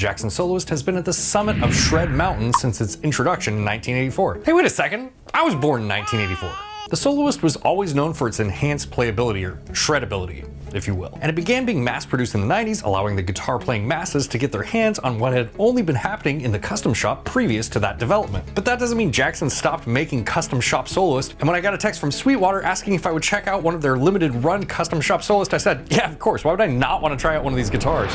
Jackson Soloist has been at the summit of Shred Mountain since its introduction in 1984. Hey, wait a second, I was born in 1984. The Soloist was always known for its enhanced playability, or shredability, if you will. And it began being mass-produced in the 90s, allowing the guitar-playing masses to get their hands on what had only been happening in the custom shop previous to that development. But that doesn't mean Jackson stopped making custom shop Soloist, and when I got a text from 𝗦ci𝗰𝗶𝗹 asking if I would check out one of their limited run custom shop Soloist, I said, yeah, of course, why would I not want to try out one of these guitars?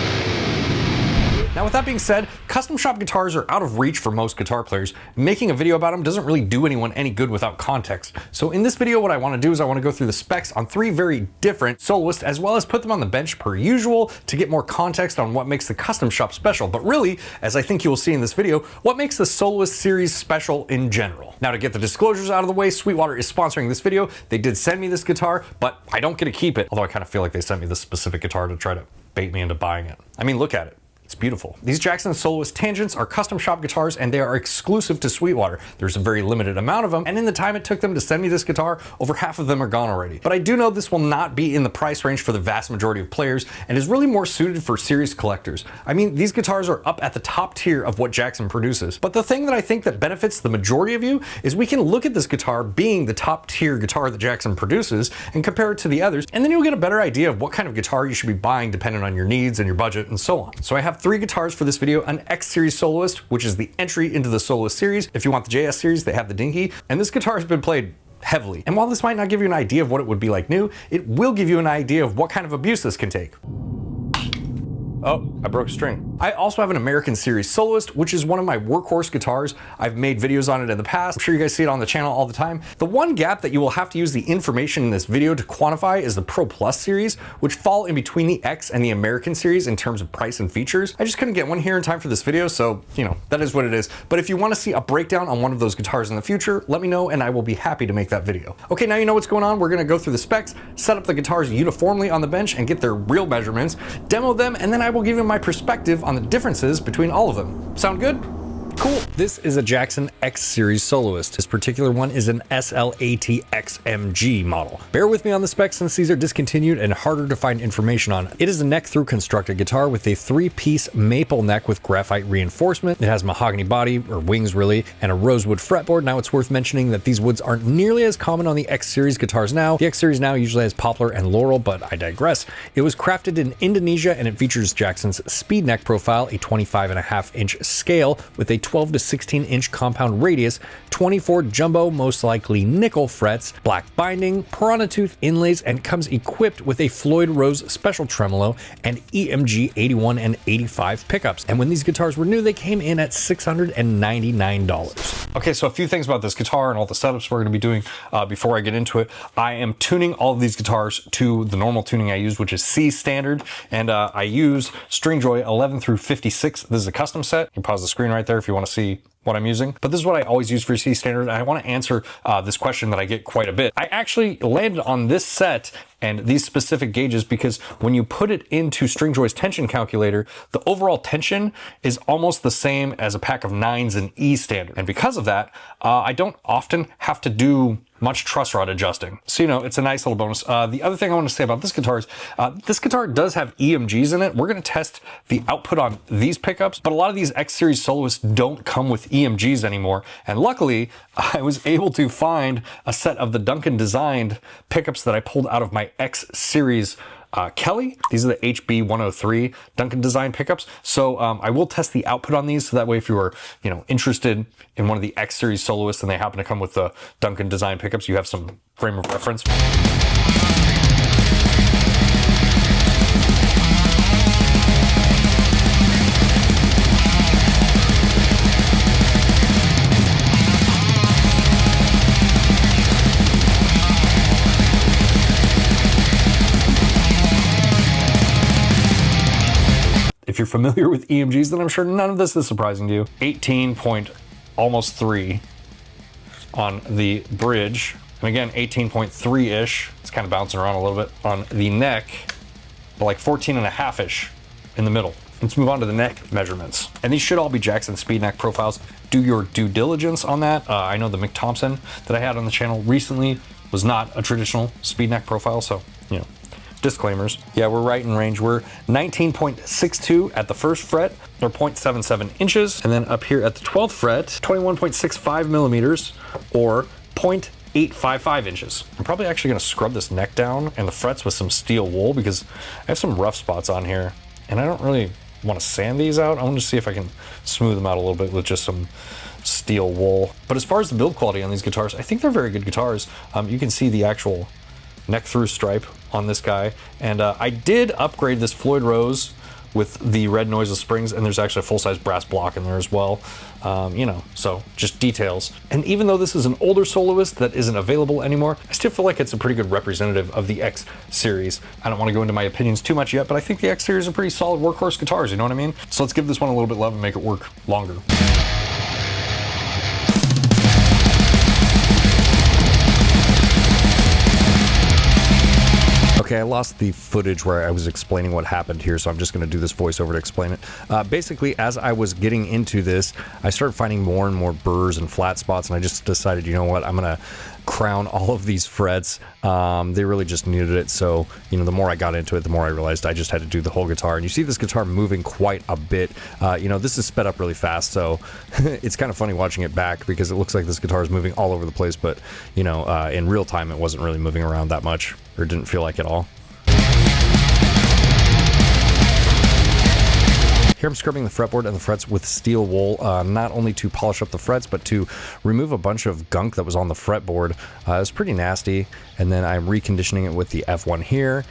Now with that being said, custom shop guitars are out of reach for most guitar players. Making a video about them doesn't really do anyone any good without context. So in this video, what I want to do is I want to go through the specs on 3 very different Soloists, as well as put them on the bench per usual to get more context on what makes the custom shop special. But really, as I think you will see in this video, what makes the Soloist series special in general. Now to get the disclosures out of the way, 𝗦ci𝗰𝗋 is sponsoring this video. They did send me this guitar, but I don't get to keep it. Although I kind of feel like they sent me this specific guitar to try to bait me into buying it. I mean, look at it. It's beautiful. These Jackson Soloist Tangents are custom shop guitars and they are exclusive to 𝗦ci𝗰𝗋. There's a very limited amount of them, and in the time it took them to send me this guitar, over half of them are gone already. But I do know this will not be in the price range for the vast majority of players and is really more suited for serious collectors. I mean, these guitars are up at the top tier of what Jackson produces. But the thing that I think that benefits the majority of you is we can look at this guitar being the top tier guitar that Jackson produces and compare it to the others, and then you'll get a better idea of what kind of guitar you should be buying depending on your needs and your budget and so on. So I have 3 guitars for this video: an X series Soloist, which is the entry into the Soloist series. If you want the JS series, they have the Dinky, and this guitar has been played heavily. And while this might not give you an idea of what it would be like new, it will give you an idea of what kind of abuse this can take. Oh, I broke a string. I also have an American series Soloist, which is one of my workhorse guitars. I've made videos on it in the past. I'm sure you guys see it on the channel all the time. The one gap that you will have to use the information in this video to quantify is the Pro Plus series, which fall in between the X and the American series in terms of price and features. I just couldn't get one here in time for this video, so, you know, that is what it is. But if you want to see a breakdown on one of those guitars in the future, let me know and I will be happy to make that video. Okay, now you know what's going on. We're gonna go through the specs, set up the guitars uniformly on the bench and get their real measurements, demo them, and then I will give you my perspective on the differences between all of them. Sound good? Cool. This is a Jackson X series Soloist. This particular one is an SLATXMG model. Bear with me on the specs since these are discontinued and harder to find information on. It is a neck through constructed guitar with a 3-piece maple neck with graphite reinforcement. It has mahogany body, or wings really, and a rosewood fretboard. Now it's worth mentioning that these woods aren't nearly as common on the X series guitars now. The X series now usually has poplar and laurel, but I digress. It was crafted in Indonesia and it features Jackson's speed neck profile, a 25.5-inch scale with a 12 to 16-inch compound radius, 24 jumbo, most likely nickel frets, black binding, piranha tooth inlays, and comes equipped with a Floyd Rose special tremolo and EMG 81 and 85 pickups. And when these guitars were new, they came in at $699. Okay, so a few things about this guitar and all the setups we're going to be doing before I get into it. I am tuning all of these guitars to the normal tuning I use, which is C standard, and I use Stringjoy 11 through 56. This is a custom set. You can pause the screen right there if you want to see what I'm using, but this is what I always use for C standard, and I want to answer this question that I get quite a bit. I actually landed on this set and these specific gauges because when you put it into Stringjoy's tension calculator, the overall tension is almost the same as a pack of 9s in E standard, and because of that, I don't often have to do much truss rod adjusting. So, you know, it's a nice little bonus. The other thing I want to say about this guitar is this guitar does have EMGs in it. We're going to test the output on these pickups, but a lot of these X series Soloists don't come with EMGs anymore. And luckily, I was able to find a set of the Duncan designed pickups that I pulled out of my X series Kelly. These are the HB103 Duncan design pickups. So I will test the output on these, so that way if you are, you know, interested in one of the X series Soloists and they happen to come with the Duncan design pickups, you have some frame of reference. If you're familiar with EMGs, then I'm sure none of this is surprising to you. 18.3 on the bridge. And again, 18.3-ish. It's kind of bouncing around a little bit on the neck, but like 14.5-ish in the middle. Let's move on to the neck measurements. And these should all be Jackson speed neck profiles. Do your due diligence on that. I know the Mick Thompson that I had on the channel recently was not a traditional speed neck profile, so, you know, disclaimers. Yeah, we're right in range. We're 19.62 at the first fret, or 0.77 inches. And then up here at the 12th fret, 21.65 millimeters, or 0.855 inches. I'm probably actually gonna scrub this neck down and the frets with some steel wool because I have some rough spots on here and I don't really want to sand these out. I want to see if I can smooth them out a little bit with just some steel wool. But as far as the build quality on these guitars, I think they're very good guitars. You can see the actual neck through stripe on this guy. And I did upgrade this Floyd Rose with the red noiseless springs, and there's actually a full-size brass block in there as well. You know, so just details. And even though this is an older Soloist that isn't available anymore, I still feel like it's a pretty good representative of the X series. I don't want to go into my opinions too much yet, but I think the X series are pretty solid workhorse guitars, you know what I mean? So let's give this one a little bit of love and make it work longer. Okay, I lost the footage where I was explaining what happened here, so I'm just going to do this voiceover to explain it. Basically, as I was getting into this, I started finding more and more burrs and flat spots, and I just decided, you know what, I'm going to crown all of these frets. They really just needed it, so, you know, the more I got into it, the more I realized I just had to do the whole guitar. And you see this guitar moving quite a bit. You know, this is sped up really fast, so it's kind of funny watching it back because it looks like this guitar is moving all over the place, but, you know, in real time, it wasn't really moving around that much, or didn't feel like it at all. Here I'm scrubbing the fretboard and the frets with steel wool, not only to polish up the frets, but to remove a bunch of gunk that was on the fretboard. It was pretty nasty. And then I'm reconditioning it with the F1 here.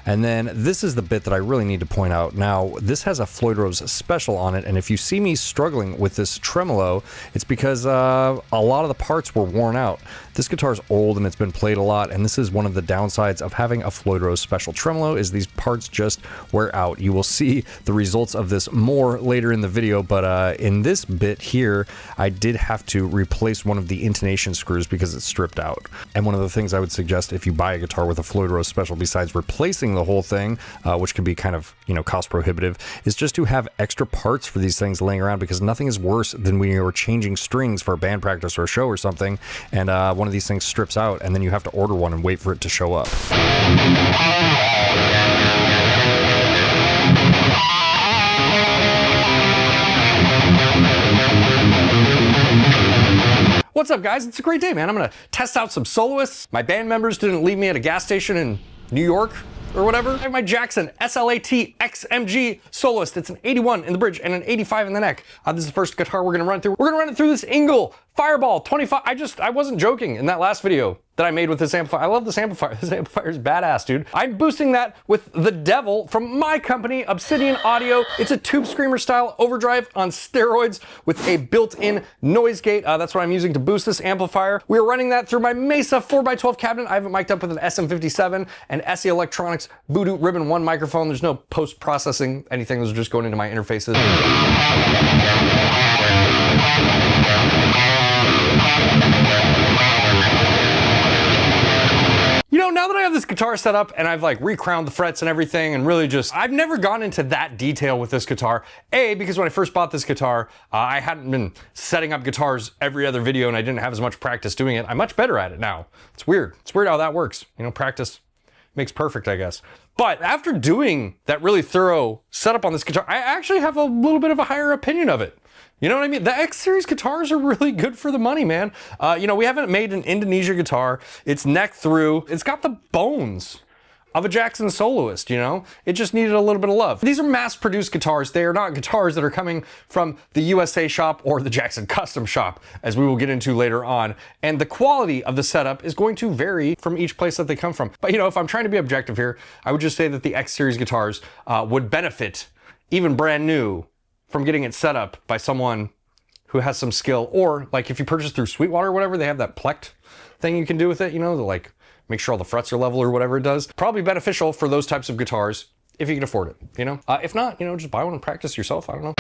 And then this is the bit that I really need to point out. Now, this has a Floyd Rose special on it, and if you see me struggling with this tremolo, it's because a lot of the parts were worn out. This guitar is old and it's been played a lot, and this is one of the downsides of having a Floyd Rose special tremolo, is these parts just wear out. You will see the results of this more later in the video, but in this bit here, I did have to replace one of the intonation screws because it's stripped out. And one of the things I would suggest if you buy a guitar with a Floyd Rose special, besides replacing the whole thing, which can be kind of, you know, cost prohibitive, is just to have extra parts for these things laying around, because nothing is worse than when you're changing strings for a band practice or a show or something, and one of these things strips out, and then you have to order one and wait for it to show up. What's up, guys? It's a great day, man. I'm gonna test out some Soloists. My band members didn't leave me at a gas station in New York or whatever. I have my Jackson SLATXMG Soloist. It's an 81 in the bridge and an 85 in the neck. This is the first guitar we're gonna run through. We're gonna run it through this 𝗦cie𝗰𝗶 𝗠𝗲. I wasn't joking in that last video that I made with this amplifier. I love this amplifier. This amplifier is badass, dude. I'm boosting that with the devil from my company, Obsidian Audio. It's a Tube Screamer style overdrive on steroids with a built-in noise gate. That's what I'm using to boost this amplifier. We're running that through my Mesa 4x12 cabinet. I have it mic'd up with an SM57 and 𝗦cie Electronics Voodoo Ribbon 1 microphone. There's no post-processing anything. Those are just going into my interfaces. You know, now that I have this guitar set up and I've like recrowned the frets and everything, and really just, I've never gone into that detail with this guitar. A, because when I first bought this guitar, I hadn't been setting up guitars every other video and I didn't have as much practice doing it. I'm much better at it now. It's weird. It's weird how that works. You know, practice makes perfect, I guess. But after doing that really thorough setup on this guitar, I actually have a little bit of a higher opinion of it. You know what I mean? The X series guitars are really good for the money, man. You know, we haven't made an Indonesia guitar. It's neck through. It's got the bones of a Jackson Soloist, you know? It just needed a little bit of love. These are mass-produced guitars. They are not guitars that are coming from the USA shop or the Jackson Custom shop, as we will get into later on. And the quality of the setup is going to vary from each place that they come from. But, you know, if I'm trying to be objective here, I would just say that the X series guitars would benefit, even brand new, from getting it set up by someone who has some skill. Or like if you purchase through Sweetwater or whatever, they have that plect thing you can do with it, you know, to like make sure all the frets are level or whatever it does. Probably beneficial for those types of guitars if you can afford it, you know? If not, you know, just buy one and practice yourself. I don't know.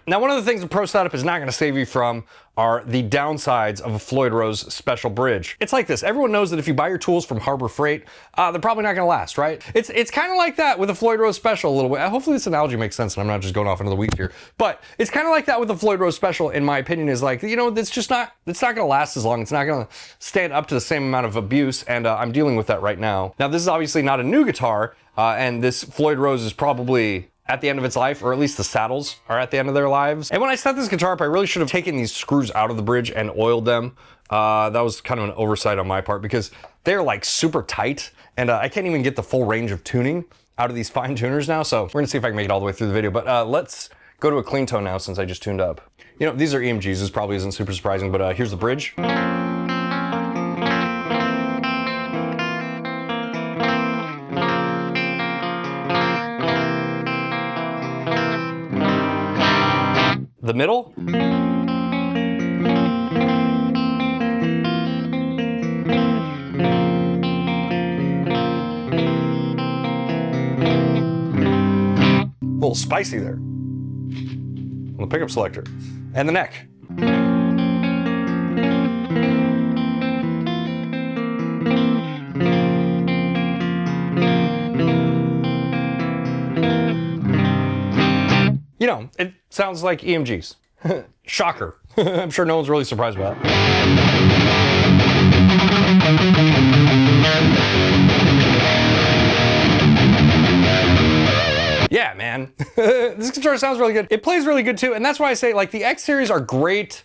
Now, one of the things a pro setup is not going to save you from are the downsides of a Floyd Rose special bridge. It's like this. Everyone knows that if you buy your tools from Harbor Freight, they're probably not going to last, right? It's kind of like that with a Floyd Rose special a little bit. Hopefully this analogy makes sense and I'm not just going off into the weeds here. But it's kind of like that with the Floyd Rose special, in my opinion, is like, you know, it's not going to last as long. It's not going to stand up to the same amount of abuse, and I'm dealing with that right now. Now, this is obviously not a new guitar, and this Floyd Rose is probably at the end of its life, or at least the saddles are at the end of their lives. And when I set this guitar up, I really should have taken these screws out of the bridge and oiled them. That was kind of an oversight on my part because they're like super tight, and I can't even get the full range of tuning out of these fine tuners now. So we're gonna see if I can make it all the way through the video, but let's go to a clean tone now since I just tuned up. You know, these are EMGs, this probably isn't super surprising, but here's the bridge. The middle. A little spicy there. On the pickup selector. And the neck. You know, it sounds like EMGs. Shocker. I'm sure no one's really surprised by that. Yeah, man. This guitar sounds really good. It plays really good too, and that's why I say, like, the X series are great.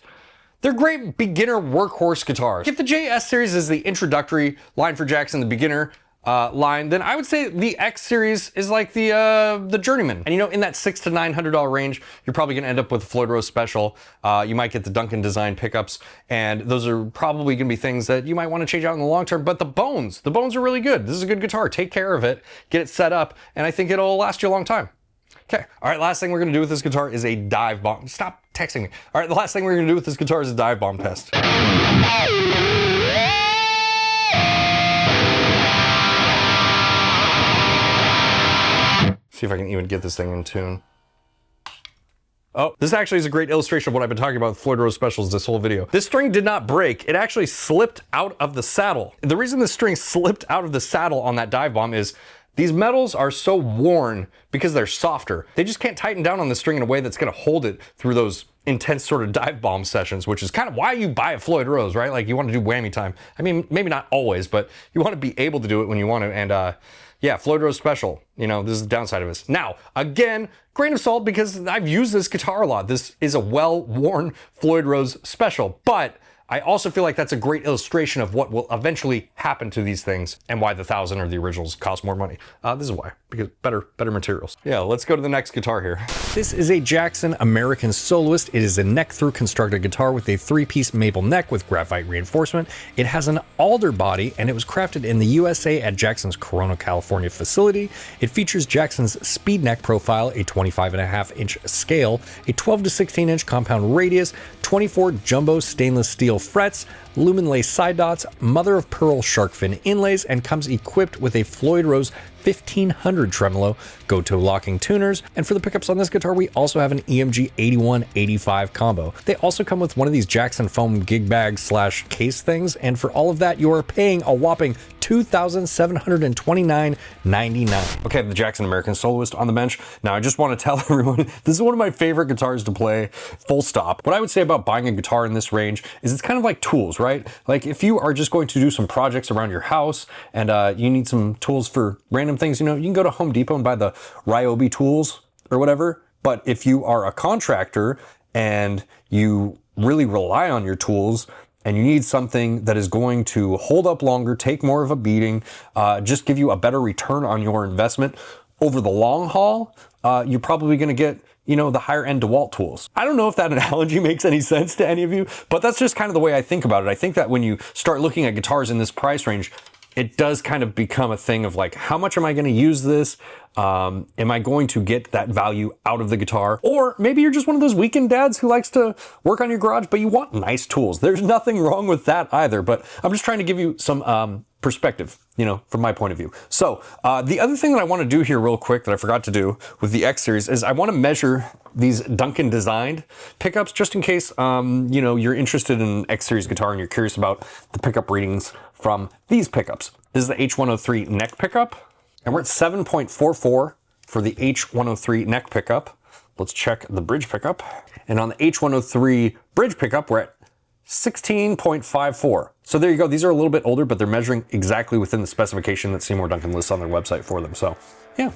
They're great beginner workhorse guitars. If the JS series is the introductory line for Jackson, the beginner line, then I would say the X series is like the journeyman. And you know, in that $600 to $900 range, you're probably gonna end up with a Floyd Rose special. You might get the Duncan design pickups, and those are probably gonna be things that you might wanna change out in the long term, but the bones are really good. This is a good guitar. Take care of it, get it set up, and I think it'll last you a long time. Okay, all right, last thing we're gonna do with this guitar is a dive bomb. Stop texting me. All right, the last thing we're gonna do with this guitar is a dive bomb test. See if I can even get this thing in tune. Oh, this actually is a great illustration of what I've been talking about with Floyd Rose specials this whole video. This string did not break, it actually slipped out of the saddle. The reason this string slipped out of the saddle on that dive bomb is these metals are so worn because they're softer. They just can't tighten down on the string in a way that's gonna hold it through those intense sort of dive bomb sessions, which is kind of why you buy a Floyd Rose, right? Like, you want to do whammy time. I mean, maybe not always, but you want to be able to do it when you want to. And yeah, Floyd Rose special, you know, this is the downside of this. Now, again, grain of salt, because I've used this guitar a lot. This is a well-worn Floyd Rose special, but I also feel like that's a great illustration of what will eventually happen to these things and why the 1000 or the originals cost more money. This is why, because better materials. Yeah, let's go to the next guitar here. This is a Jackson American Soloist. It is a neck-through constructed guitar with a 3-piece maple neck with graphite reinforcement. It has an alder body, and it was crafted in the USA at Jackson's Corona, California facility. It features Jackson's speed neck profile, a 25.5-inch scale, a 12 to 16-inch compound radius, 24 jumbo stainless steel frets, lumen lace side dots, mother of pearl shark fin inlays, and comes equipped with a Floyd Rose 1500 tremolo, go-to locking tuners, and for the pickups on this guitar, we also have an EMG 8185 combo. They also come with one of these Jackson foam gig bag / case things, and for all of that, you are paying a whopping $2,729.99. Okay, the Jackson American Soloist on the bench. Now, I just want to tell everyone, this is one of my favorite guitars to play, full stop. What I would say about buying a guitar in this range is it's kind of like tools, right? Like, if you are just going to do some projects around your house and you need some tools for random things, you know, you can go to Home Depot and buy the Ryobi tools or whatever. But if you are a contractor and you really rely on your tools and you need something that is going to hold up longer, take more of a beating, just give you a better return on your investment over the long haul, you're probably going to get, you know, the higher end DeWalt tools. I don't know if that analogy makes any sense to any of you, but that's just kind of the way I think about it. I think that when you start looking at guitars in this price range, it does kind of become a thing of like, how much am I going to use this? Am I going to get that value out of the guitar? Or maybe you're just one of those weekend dads who likes to work on your garage, but you want nice tools. There's nothing wrong with that either, but I'm just trying to give you some perspective, you know, from my point of view. So the other thing that I want to do here real quick that I forgot to do with the X series is I want to measure these Duncan designed pickups just in case, you know, you're interested in an X series guitar and you're curious about the pickup readings from these pickups. This is the H103 neck pickup. And we're at 7.44 for the H103 neck pickup. Let's check the bridge pickup. And on the H103 bridge pickup, we're at 16.54. So there you go. These are a little bit older, but they're measuring exactly within the specification that Seymour Duncan lists on their website for them. So, yeah.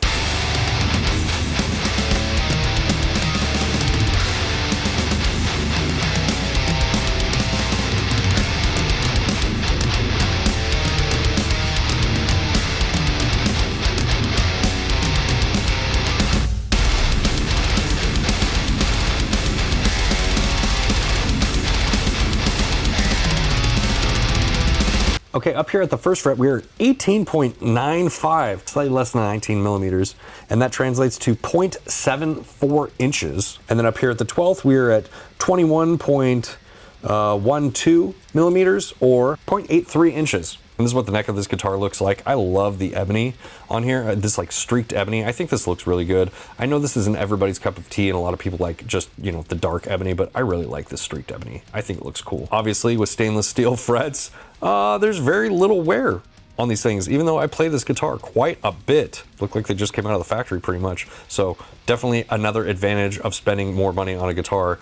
Okay, up here at the first fret, we're 18.95, slightly less than 19 millimeters, and that translates to 0.74 inches. And then up here at the 12th, we're at 21.12 millimeters, or 0.83 inches. And this is what the neck of this guitar looks like. I love the ebony on here, this like streaked ebony. I think this looks really good. I know this isn't everybody's cup of tea and a lot of people like just, you know, the dark ebony, but I really like this streaked ebony. I think it looks cool. Obviously with stainless steel frets, there's very little wear on these things, even though I play this guitar quite a bit. Look like they just came out of the factory pretty much. So definitely another advantage of spending more money on a guitar,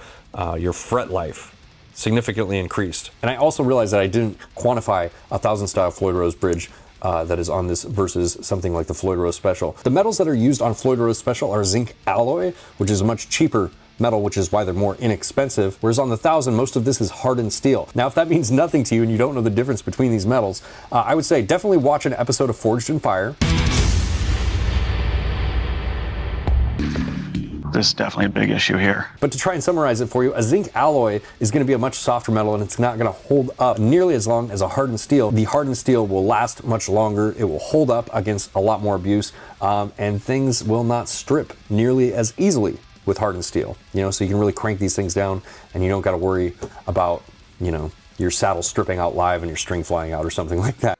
your fret life significantly increased. And I also realized that I didn't quantify a 1000 style Floyd Rose bridge that is on this versus something like the Floyd Rose Special. The metals that are used on Floyd Rose Special are zinc alloy, which is a much cheaper metal, which is why they're more inexpensive. Whereas on the 1000, most of this is hardened steel. Now, if that means nothing to you and you don't know the difference between these metals, I would say definitely watch an episode of Forged in Fire. This is definitely a big issue here. But to try and summarize it for you, a zinc alloy is going to be a much softer metal and it's not going to hold up nearly as long as a hardened steel. The hardened steel will last much longer. It will hold up against a lot more abuse, and things will not strip nearly as easily with hardened steel. You know, so you can really crank these things down and you don't got to worry about, you know, your saddle stripping out live and your string flying out or something like that.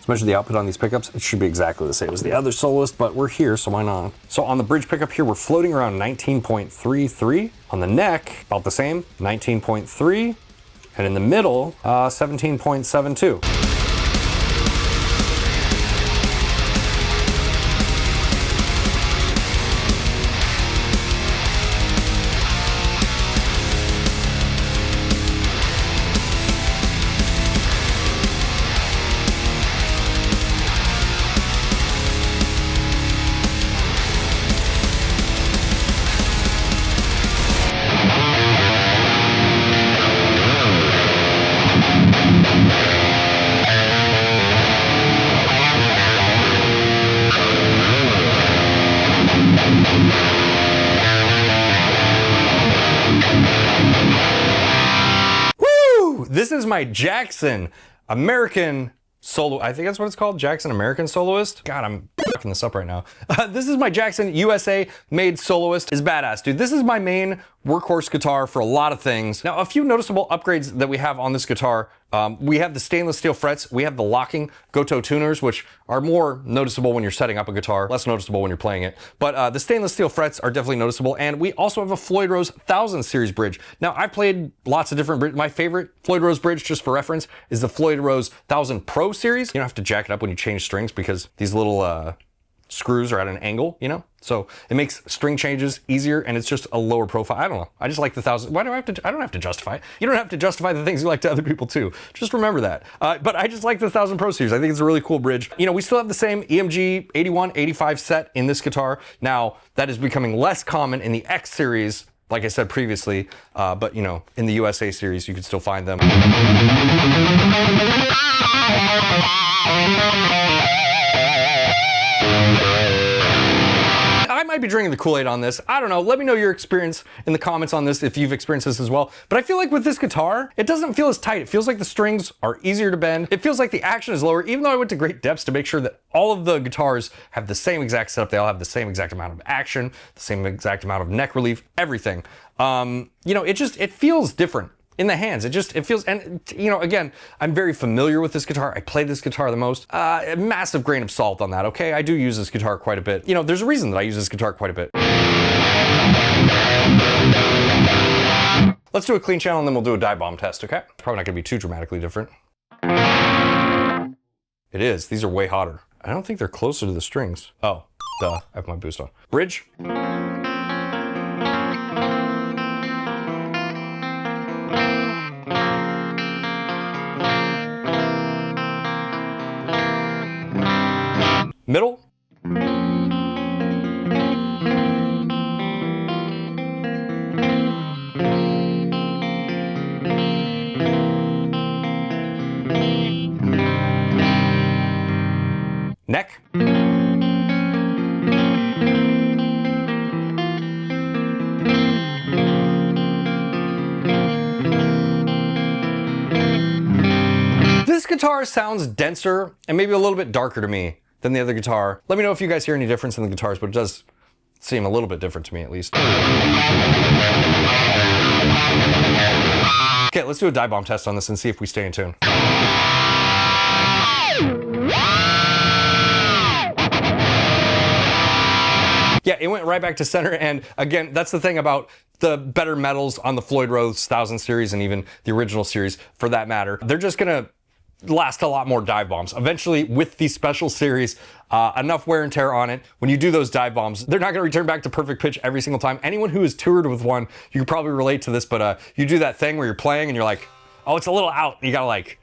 Let's measure the output on these pickups. It should be exactly the same as the other Soloist, but we're here, so why not? So on the bridge pickup here, we're floating around 19.33. On the neck, about the same, 19.3. And in the middle, 17.72. This is my Jackson American Solo. I think that's what it's called, Jackson American Soloist. God, I'm fucking this up right now. This is my Jackson USA made Soloist. It's badass, dude. This is my main workhorse guitar for a lot of things. Now, a few noticeable upgrades that we have on this guitar. We have the stainless steel frets. We have the locking Goto tuners, which are more noticeable when you're setting up a guitar, less noticeable when you're playing it. But the stainless steel frets are definitely noticeable. And we also have a Floyd Rose 1000 series bridge. Now, I played lots of different bridges. My favorite Floyd Rose bridge, just for reference, is the Floyd Rose 1000 Pro series. You don't have to jack it up when you change strings because these little screws are at an angle, you know? So it makes string changes easier and it's just a lower profile. I don't know. I just like the 1000. Why do I have to? I don't have to justify it. You don't have to justify the things you like to other people too. Just remember that. But I just like the 1000 Pro series. I think it's a really cool bridge. You know, we still have the same EMG 81, 85 set in this guitar. Now, that is becoming less common in the X series, like I said previously, but you know, in the USA series, you can still find them. I might be drinking the Kool-Aid on this. I don't know. Let me know your experience in the comments on this if you've experienced this as well. But I feel like with this guitar, it doesn't feel as tight. It feels like the strings are easier to bend. It feels like the action is lower, even though I went to great depths to make sure that all of the guitars have the same exact setup. They all have the same exact amount of action, the same exact amount of neck relief, everything. You know, it feels different in the hands. It feels, and you know, again, I'm very familiar with this guitar. I play this guitar the most. A massive grain of salt on that, okay? I do use this guitar quite a bit. You know, there's a reason that I use this guitar quite a bit. Let's do a clean channel and then we'll do a dive bomb test, okay? It's probably not gonna be too dramatically different. It is, these are way hotter. I don't think they're closer to the strings. Oh, duh, I have my boost on. Bridge. Middle. Neck. This guitar sounds denser and maybe a little bit darker to me than the other guitar. Let me know if you guys hear any difference in the guitars, but it does seem a little bit different to me at least. Okay, let's do a dive bomb test on this and see if we stay in tune. Yeah, it went right back to center, and again, that's the thing about the better metals on the Floyd Rose 1000 series and even the original series for that matter. They're just gonna last a lot more dive bombs. Eventually, with the special series, enough wear and tear on it, when you do those dive bombs, they're not gonna return back to perfect pitch every single time. Anyone who has toured with one, you can probably relate to this, but you do that thing where you're playing and you're like, oh, it's a little out. You gotta like,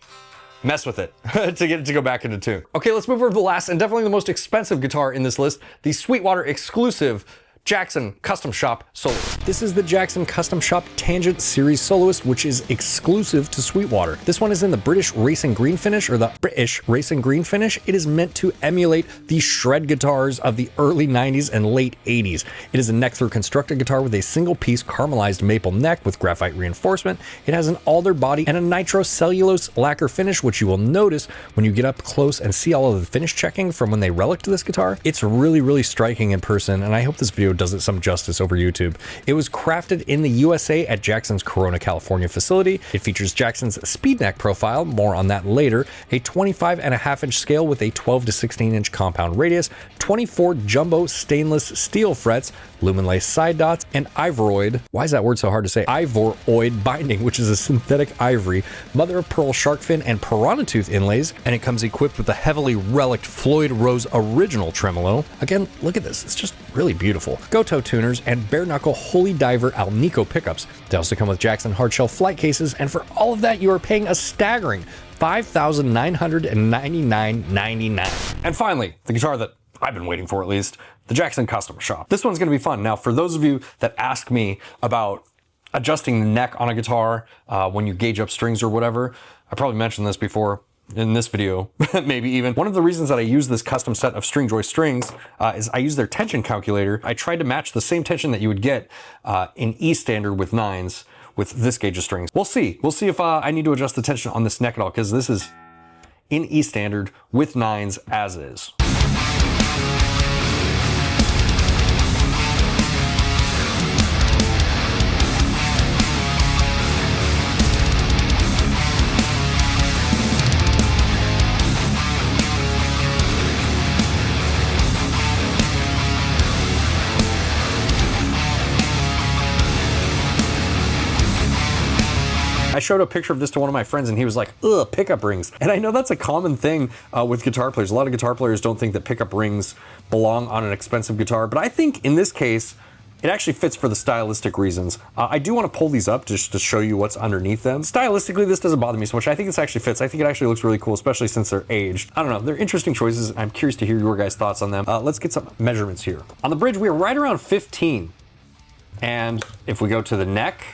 mess with it to get it to go back into tune. Okay, let's move over to the last and definitely the most expensive guitar in this list, the Sweetwater exclusive Jackson Custom Shop Soloist. This is the Jackson Custom Shop Tangent Series Soloist, which is exclusive to Sweetwater. This one is in the British Racing Green finish, or the British Racing Green finish. It is meant to emulate the shred guitars of the early 90s and late 80s. It is a neck-through constructed guitar with a single-piece caramelized maple neck with graphite reinforcement. It has an alder body and a nitrocellulose lacquer finish, which you will notice when you get up close and see all of the finish checking from when they relicked this guitar. It's really, really striking in person, and I hope this video does it some justice over YouTube. It was crafted in the USA at Jackson's Corona, California facility. It features Jackson's speed neck profile, more on that later, a 25.5-inch scale with a 12 to 16-inch compound radius, 24 jumbo stainless steel frets, lumen lace side dots, and ivoroid, why is that word so hard to say? Ivoroid binding, which is a synthetic ivory, mother of pearl shark fin and piranha tooth inlays, and it comes equipped with the heavily relicked Floyd Rose original tremolo. Again, look at this, it's just really beautiful. Goto tuners and bare knuckle Holy Diver Alnico pickups. They also come with Jackson hardshell flight cases, and for all of that you are paying a staggering $5,999.99. And finally, the guitar that I've been waiting for at least, the Jackson Custom Shop. This one's gonna be fun. Now, for those of you that ask me about adjusting the neck on a guitar when you gauge up strings or whatever, I probably mentioned this before in this video, maybe even. One of the reasons that I use this custom set of Stringjoy strings is I use their tension calculator. I tried to match the same tension that you would get in E standard with 9s with this gauge of strings. We'll see. We'll see if I need to adjust the tension on this neck at all, because this is in E standard with 9s as is. I showed a picture of this to one of my friends and he was like, ugh, pickup rings. And I know that's a common thing with guitar players. A lot of guitar players don't think that pickup rings belong on an expensive guitar, but I think in this case, it actually fits for the stylistic reasons. I do want to pull these up just to show you what's underneath them. Stylistically, this doesn't bother me so much. I think this actually fits. I think it actually looks really cool, especially since they're aged. I don't know, they're interesting choices. I'm curious to hear your guys' thoughts on them. Let's get some measurements here. On the bridge, we are right around 15. And if we go to the neck,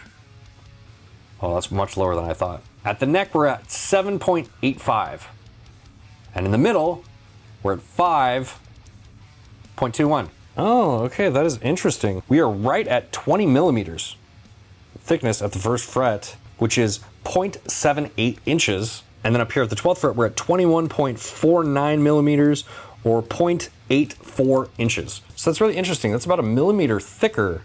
oh, that's much lower than I thought. At the neck, we're at 7.85. And in the middle, we're at 5.21. Oh, okay, that is interesting. We are right at 20 millimeters thickness at the first fret, which is 0.78 inches. And then up here at the 12th fret, we're at 21.49 millimeters or 0.84 inches. So that's really interesting. That's about a millimeter thicker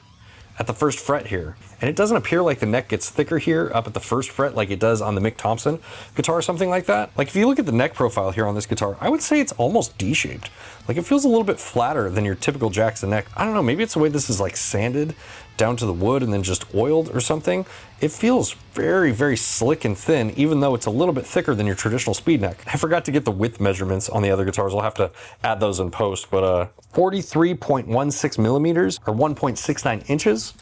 at the first fret here. And it doesn't appear like the neck gets thicker here up at the first fret like it does on the Mick Thompson guitar or something like that. Like if you look at the neck profile here on this guitar, I would say it's almost D-shaped. Like it feels a little bit flatter than your typical Jackson neck. I don't know, maybe it's the way this is like sanded down to the wood and then just oiled or something. It feels very, very slick and thin, even though it's a little bit thicker than your traditional speed neck. I forgot to get the width measurements on the other guitars. I'll have to add those in post, but 43.16 millimeters or 1.69 inches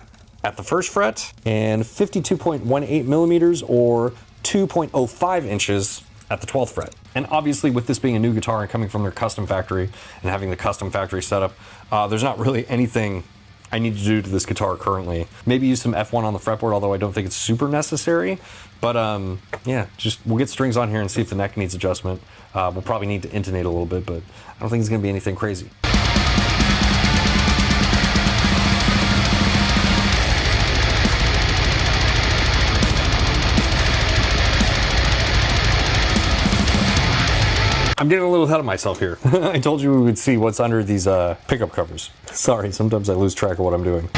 at the first fret and 52.18 millimeters or 2.05 inches at the 12th fret. And obviously with this being a new guitar and coming from their custom factory and having the custom factory setup, there's not really anything I need to do to this guitar currently. Maybe use some F1 on the fretboard, although I don't think it's super necessary. But yeah, we'll get strings on here and see if the neck needs adjustment. We'll probably need to intonate a little bit, but I don't think it's gonna be anything crazy. I'm getting a little ahead of myself here. I told you we would see what's under these pickup covers. Sorry, sometimes I lose track of what I'm doing.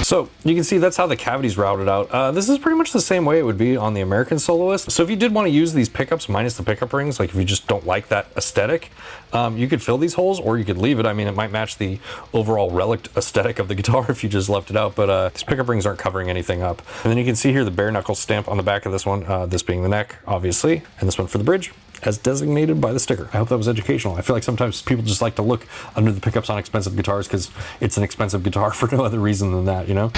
So you can see that's how the cavity's routed out. This is pretty much the same way it would be on the American Soloist. So if you did want to use these pickups minus the pickup rings, like if you just don't like that aesthetic, you could fill these holes or you could leave it. I mean, it might match the overall relic aesthetic of the guitar if you just left it out, but these pickup rings aren't covering anything up. And then you can see here the bare knuckle stamp on the back of this one, this being the neck, obviously, and this one for the bridge, as designated by the sticker. I hope that was educational. I feel like sometimes people just like to look under the pickups on expensive guitars because it's an expensive guitar for no other reason than that, you know?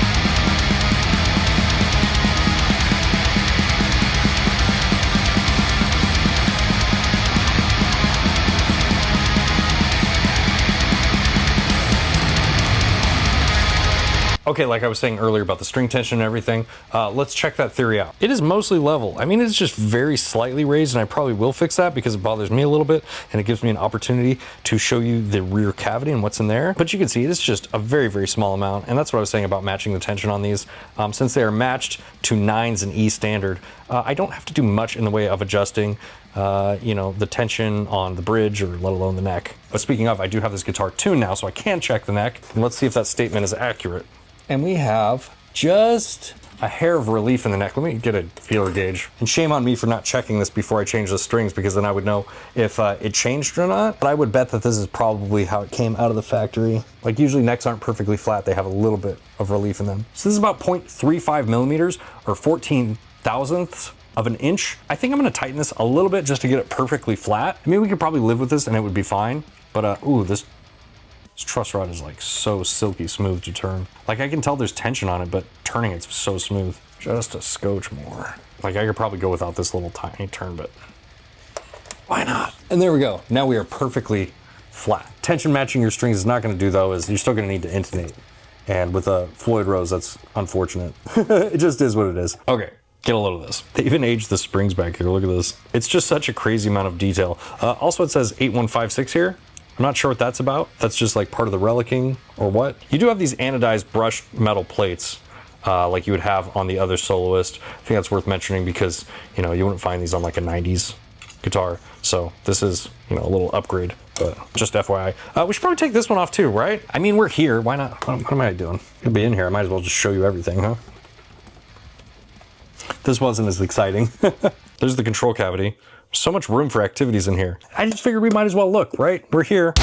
Okay, like I was saying earlier about the string tension and everything, let's check that theory out. It is mostly level. I mean, it's just very slightly raised, and I probably will fix that because it bothers me a little bit, and it gives me an opportunity to show you the rear cavity and what's in there. But you can see it's just a very, very small amount, and that's what I was saying about matching the tension on these. Since they are matched to 9s and E standard, I don't have to do much in the way of adjusting you know, the tension on the bridge or let alone the neck. But speaking of, I do have this guitar tuned now, so I can check the neck, and let's see if that statement is accurate. And we have just a hair of relief in the neck. Let me get a feeler gauge. And shame on me for not checking this before I change the strings, because then I would know if it changed or not. But I would bet that this is probably how it came out of the factory. Like usually necks aren't perfectly flat. They have a little bit of relief in them. So this is about 0.35 millimeters or 14 thousandths of an inch. I think I'm gonna tighten this a little bit just to get it perfectly flat. I mean, we could probably live with this and it would be fine. But ooh, this truss rod is like so silky smooth to turn. Like I can tell there's tension on it, but turning it's so smooth. Just a scotch more. Like I could probably go without this little tiny turn, but why not? And there we go. Now we are perfectly flat. Tension matching your strings is not gonna do though, is you're still gonna need to intonate. And with a Floyd Rose, that's unfortunate. It just is what it is. Okay, get a load of this. They even aged the springs back here, look at this. It's just such a crazy amount of detail. Also it says 8156 here. I'm not sure what that's about. That's just like part of the relicing or what. You do have these anodized brushed metal plates like you would have on the other Soloist. I think that's worth mentioning because, you know, you wouldn't find these on like a 90s guitar. So this is, you know, a little upgrade, but just FYI. We should probably take this one off too, right? I mean, we're here, why not? What am I doing? Could be in here, I might as well just show you everything, huh? This wasn't as exciting. There's the control cavity. So much room for activities in here. I just figured we might as well look, right? We're here.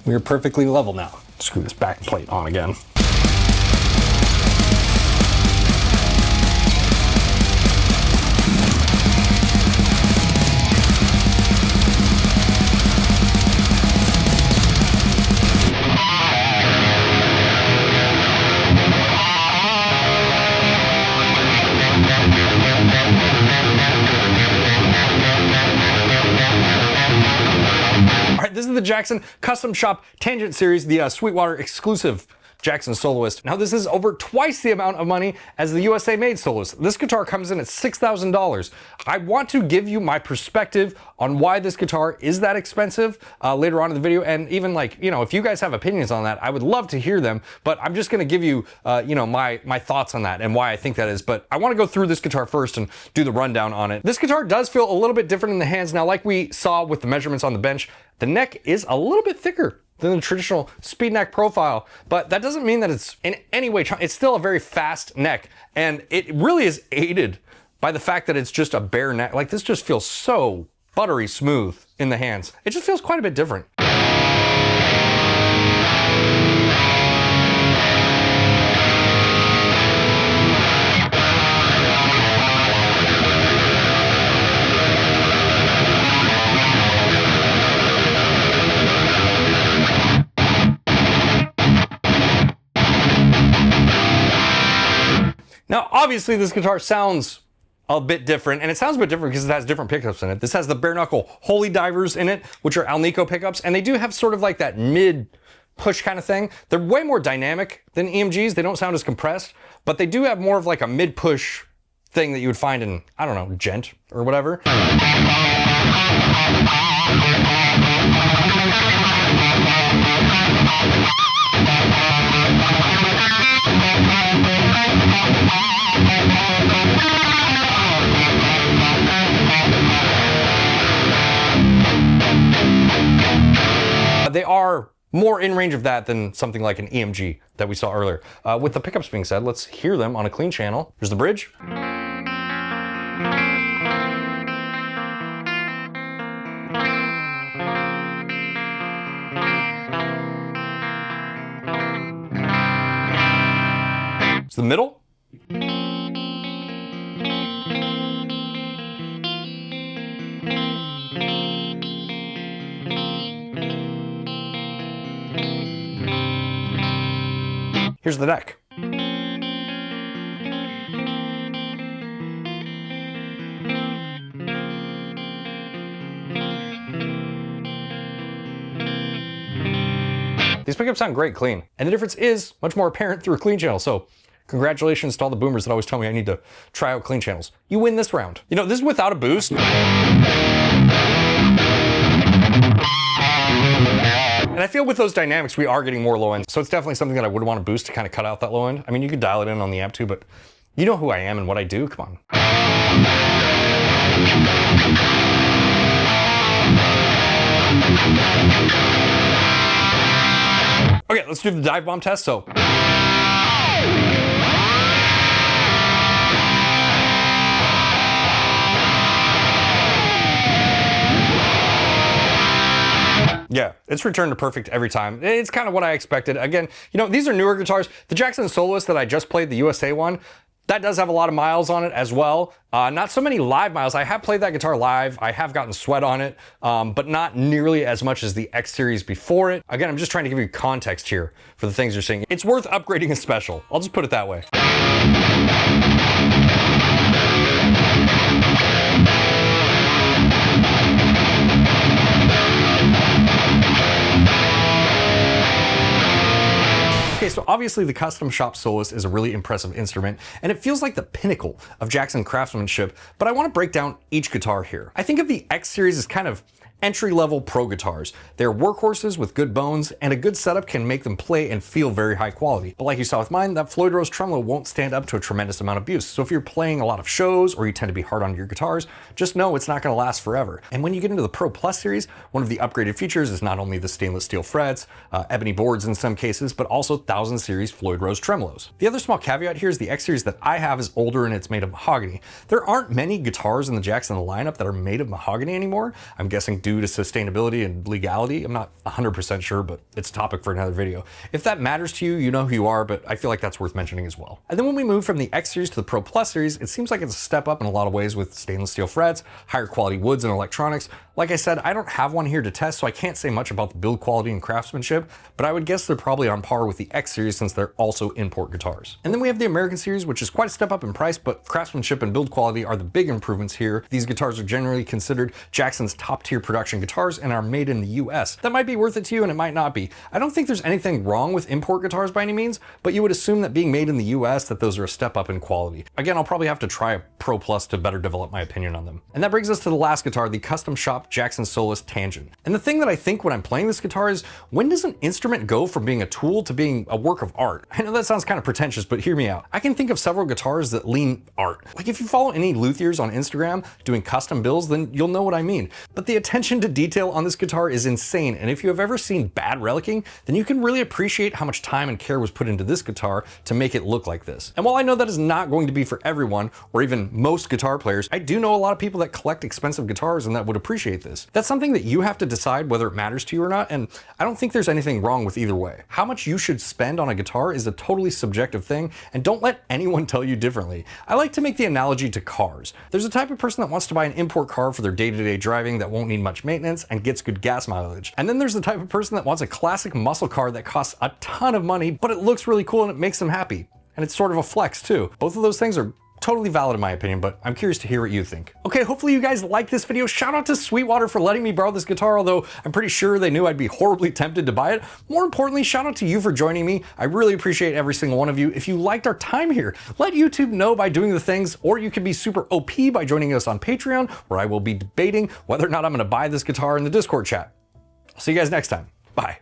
We're perfectly level now. Screw this back plate on again. This is the Jackson Custom Shop Tangent Series, the Sweetwater exclusive Jackson Soloist. Now this is over twice the amount of money as the USA made Soloist. This guitar comes in at $6,000. I want to give you my perspective on why this guitar is that expensive later on in the video, and even like, you know, if you guys have opinions on that, I would love to hear them, but I'm just gonna give you, you know, my thoughts on that and why I think that is. But I wanna go through this guitar first and do the rundown on it. This guitar does feel a little bit different in the hands. Now, like we saw with the measurements on the bench, the neck is a little bit thicker than the traditional speed neck profile, but that doesn't mean that it's in any way, it's still a very fast neck, and it really is aided by the fact that it's just a bare neck. Like, this just feels so buttery smooth in the hands. It just feels quite a bit different. Now, obviously this guitar sounds a bit different, and it sounds a bit different because it has different pickups in it. This has the bare knuckle Holy Divers in it, which are 𝗦cie pickups, and they do have sort of like that mid push kind of thing. They're way more dynamic than EMGs. They don't sound as compressed, but they do have more of like a mid push thing that you would find in, I don't know, Gent or whatever. They are more in range of that than something like an EMG that we saw earlier. With the pickups being said, let's hear them on a clean channel. Here's the bridge. It's the middle. Here's the neck. These pickups sound great clean, and the difference is much more apparent through a clean channel. So congratulations to all the boomers that always tell me I need to try out clean channels. You win this round. You know, this is without a boost. And I feel with those dynamics, we are getting more low end. So it's definitely something that I would want to boost to kind of cut out that low end. I mean, you could dial it in on the amp too, but you know who I am and what I do. Come on. Okay, let's do the dive bomb test. So. Yeah, it's returned to perfect every time. It's kind of what I expected. Again, you know, these are newer guitars. The Jackson Soloist that I just played, the USA one, that does have a lot of miles on it as well. Not so many live miles. I have played that guitar live. I have gotten sweat on it, but not nearly as much as the X series before it. Again, I'm just trying to give you context here for the things you're seeing. It's worth upgrading a special. I'll just put it that way. Okay, so obviously the custom shop Soloist is a really impressive instrument, and it feels like the pinnacle of Jackson craftsmanship, but I want to break down each guitar here. I think of the X series as kind of entry-level pro guitars. They're workhorses with good bones, and a good setup can make them play and feel very high quality. But like you saw with mine, that Floyd Rose tremolo won't stand up to a tremendous amount of abuse. So if you're playing a lot of shows or you tend to be hard on your guitars, just know it's not going to last forever. And when you get into the Pro Plus series, one of the upgraded features is not only the stainless steel frets, ebony boards in some cases, but also 1000 series Floyd Rose tremolos. The other small caveat here is the X series that I have is older and it's made of mahogany. There aren't many guitars in the Jackson lineup that are made of mahogany anymore. I'm guessing due to sustainability and legality. I'm not 100% sure, but it's a topic for another video. If that matters to you, you know who you are, but I feel like that's worth mentioning as well. And then when we move from the X series to the Pro Plus series, it seems like it's a step up in a lot of ways with stainless steel frets, higher quality woods and electronics. Like I said, I don't have one here to test, so I can't say much about the build quality and craftsmanship, but I would guess they're probably on par with the X series since they're also import guitars. And then we have the American series, which is quite a step up in price, but craftsmanship and build quality are the big improvements here. These guitars are generally considered Jackson's top tier production production guitars and are made in the US. That might be worth it to you and it might not be. I don't think there's anything wrong with import guitars by any means, but you would assume that being made in the US that those are a step up in quality. Again, I'll probably have to try a Pro Plus to better develop my opinion on them. And that brings us to the last guitar, the custom shop Jackson Soloist Tangent. And the thing that I think when I'm playing this guitar is, when does an instrument go from being a tool to being a work of art? I know that sounds kind of pretentious, but hear me out. I can think of several guitars that lean art. Like if you follow any luthiers on Instagram doing custom builds, then you'll know what I mean. But the attention to detail on this guitar is insane, and if you have ever seen bad relicking, then you can really appreciate how much time and care was put into this guitar to make it look like this. And while I know that is not going to be for everyone, or even most guitar players, I do know a lot of people that collect expensive guitars and that would appreciate this. That's something that you have to decide whether it matters to you or not, and I don't think there's anything wrong with either way. How much you should spend on a guitar is a totally subjective thing, and don't let anyone tell you differently. I like to make the analogy to cars. There's a type of person that wants to buy an import car for their day-to-day driving that won't need much maintenance and gets good gas mileage. And then there's the type of person that wants a classic muscle car that costs a ton of money, but it looks really cool and it makes them happy. And it's sort of a flex too. Both of those things are totally valid in my opinion, but I'm curious to hear what you think. Okay, hopefully you guys like this video. Shout out to Sweetwater for letting me borrow this guitar, although I'm pretty sure they knew I'd be horribly tempted to buy it. More importantly, shout out to you for joining me. I really appreciate every single one of you. If you liked our time here, let YouTube know by doing the things, or you can be super OP by joining us on Patreon, where I will be debating whether or not I'm gonna buy this guitar in the Discord chat. I'll see you guys next time. Bye.